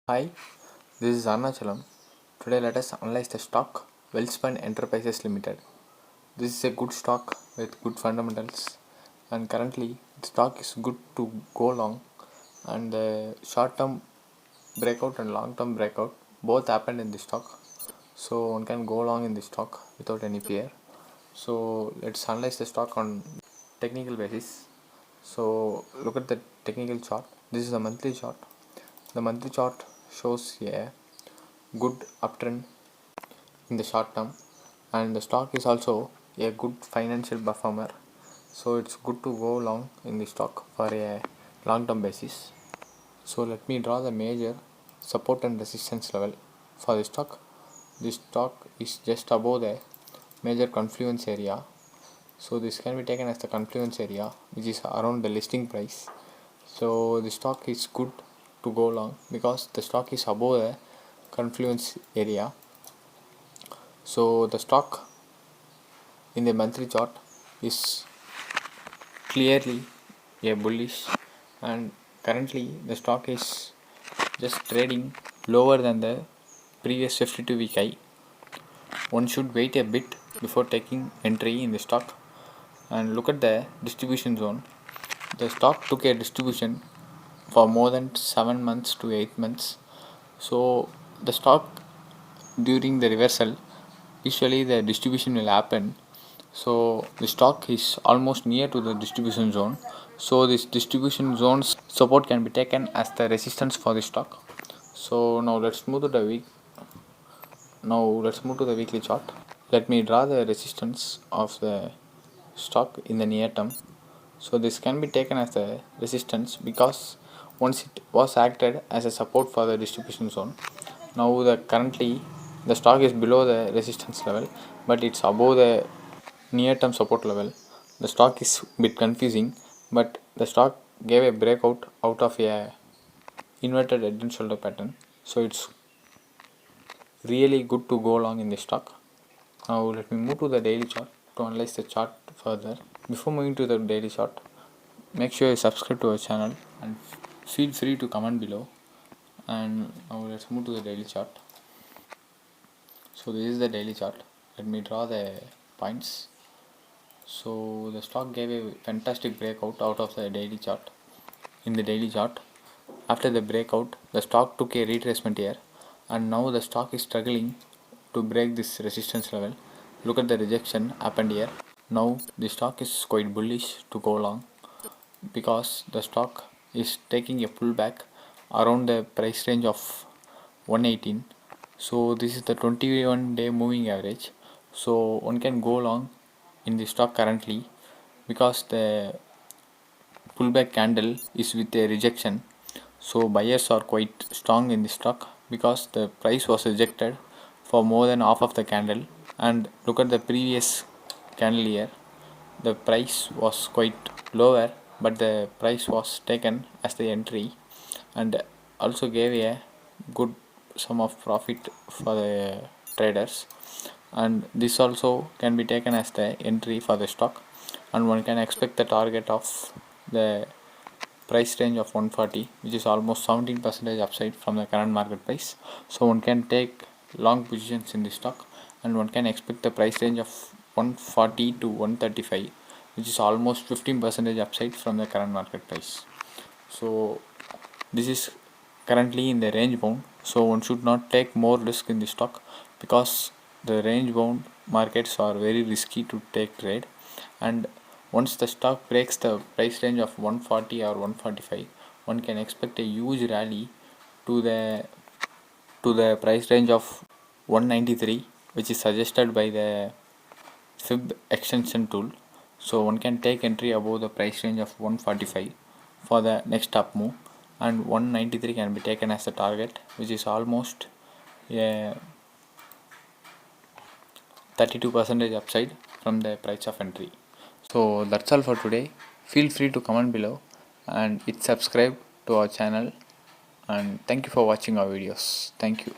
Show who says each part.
Speaker 1: Hi, this is Arnachalam. Today let us analyze the stock Welspun Enterprises Limited. This is a good stock with good fundamentals, and currently the stock is good to go long, and the short term breakout and long term breakout both happened in the stock, so one can go long in the stock without any fear. So let's analyze the stock on technical basis. So look at the technical chart. This is a monthly chart. The monthly chart shows a good uptrend in the short term, and the stock is also a good financial performer, so it's good to go long in the stock for a long term basis. So let me draw the major support and resistance level for the stock. This stock is just above the major confluence area, so this can be taken as the confluence area, which is around the listing price. So the stock is good to go long because the stock is above the confluence area. So the stock in the monthly chart is clearly a bullish, and currently the stock is just trading lower than the previous 52-week high. One should wait a bit before taking entry in the stock and look at the distribution zone. The stock took a distribution for more than 7 months to 8 months. So the stock during the reversal, usually the distribution will happen. So the stock is almost near to the distribution zone. So this distribution zone's support can be taken as the resistance for the stock. So now let's move to the weekly chart. Let me draw the resistance of the stock in the near term. So this can be taken as the resistance because once it was acted as a support for the distribution zone. Now currently the stock is below the resistance level, but it's above the near term support level. The stock is a bit confusing, but the stock gave a breakout out of a inverted head and shoulder pattern, so it's really good to go long in the stock. Now let me move to the daily chart to analyze the chart further. Before moving to the daily chart, make sure you subscribe to our channel and feel free to comment below. And now let's move to the daily chart. So this is the daily chart. Let me draw the points. So the stock gave a fantastic breakout out of the daily chart. In the daily chart, after the breakout, the stock took a retracement here, and now the stock is struggling to break this resistance level. Look at the rejection happened here. Now the stock is quite bullish to go long because the stock is taking a pullback around the price range of 118. So this is the 21-day moving average. So one can go long in the stock currently because the pullback candle is with a rejection. So buyers are quite strong in the stock because the price was rejected for more than half of the candle. And look at the previous candle here. The price was quite lower, but the price was taken as the entry and also gave a good sum of profit for the traders, and this also can be taken as the entry for the stock, and one can expect the target of the price range of 140, which is almost 17% upside from the current market price. So one can take long positions in the stock, and one can expect the price range of 140 to 135, which is almost 15% upside from the current market price. So this is currently in the range bound, so one should not take more risk in the stock because the range bound markets are very risky to take trade, and once the stock breaks the price range of 140 or 145, one can expect a huge rally to the price range of 193, which is suggested by the Fib extension tool. So one can take entry above the price range of 145 for the next up move, and 193 can be taken as the target, which is almost a 32% upside from the price of entry. So that's all for today. Feel free to comment below and hit subscribe to our channel, and thank you for watching our videos. Thank you.